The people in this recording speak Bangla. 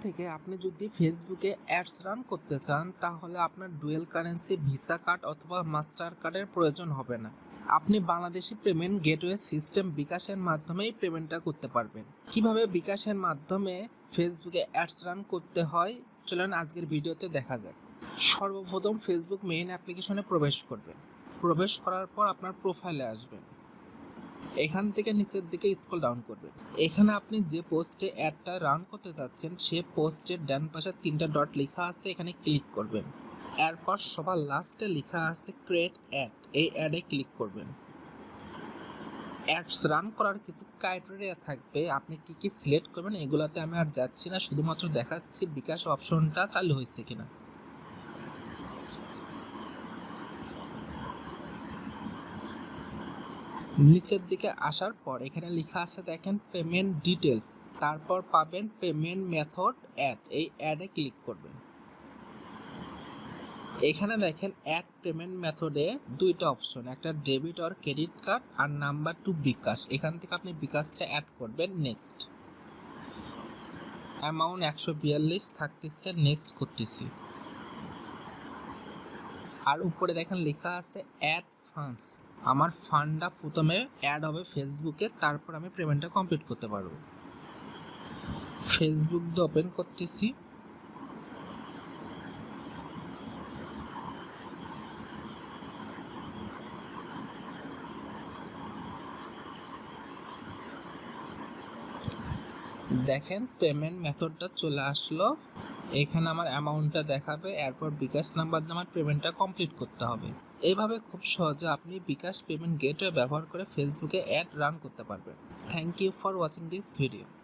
থেকে আপনি যদি ফেসবুকে অ্যাডস রান করতে চান তাহলে আপনার ডুয়েল কারেন্সি ভিসা কার্ড অথবা মাস্টার কার্ডের প্রয়োজন হবে না। আপনি বাংলাদেশি পেমেন্ট গেটওয়ে সিস্টেম বিকাশের মাধ্যমেই পেমেন্টটা করতে পারবেন। কিভাবে বিকাশের মাধ্যমে ফেসবুকে অ্যাডস রান করতে হয় চলুন আজকের ভিডিওতে দেখা যাক। সর্বপ্রথম ফেসবুক মেইন অ্যাপ্লিকেশনে প্রবেশ করবেন। প্রবেশ করার পর আপনার প্রোফাইলে আসবেন। এখান থেকে নিচের দিকে স্ক্রল ডাউন করবেন। এখানে আপনি যে পোস্টে অ্যাডটা রান করতে যাচ্ছেন সে পোস্টের ডান পাশে 3টা ডট লেখা আছে, এখানে ক্লিক করবেন। এরপর সবার লাস্টে লেখা আছে ক্রিয়েট অ্যাড, এই অ্যাডে ক্লিক করবেন। অ্যাডস রান করার কিছু ক্রাইটেরিয়া থাকবে, আপনি কি কি সিলেক্ট করবেন এগুলাতে আমি আর যাচ্ছি না, শুধুমাত্র দেখাচ্ছি বিকাশ অপশনটা চালু হয়েছে কিনা। নিচের দিকে আসার পর এখানে লেখা আছে দেখেন পেমেন্ট ডিটেলস, তারপর পাবেন পেমেন্ট মেথড অ্যাড, এই অ্যাডে ক্লিক করবেন। এখানে দেখেন অ্যাড পেমেন্ট মেথডে দুইটা অপশন, একটা ডেবিট অর ক্রেডিট কার্ড আর নাম্বার 2 বিকাশ। এখান থেকে আপনি বিকাশটা অ্যাড করবেন। নেক্সট, অ্যামাউন্ট 142 থাকতেছে, নেক্সট করতেছি। আর উপরে দেখেন লেখা আছে অ্যাড ফান্ডস, আমার ফান্ডটা প্রথমে অ্যাড হবে ফেসবুকে, তারপর আমি পেমেন্টটা কমপ্লিট করতে পারবো। ফেসবুক দিয়ে ওপেন করতেছি। দেখেন পেমেন্ট মেথডটা চলে আসলো, এখানে আমার অ্যামাউন্টটা দেখাবে, এরপর বিকাশ নাম্বার দিয়ে আমার পেমেন্টটা কমপ্লিট করতে হবে। এইভাবে খুব সহজে আপনি বিকাশ পেমেন্ট গেটওয়ে ব্যবহার করে ফেসবুকে অ্যাড রান করতে পারবেন। Thank you for watching this video.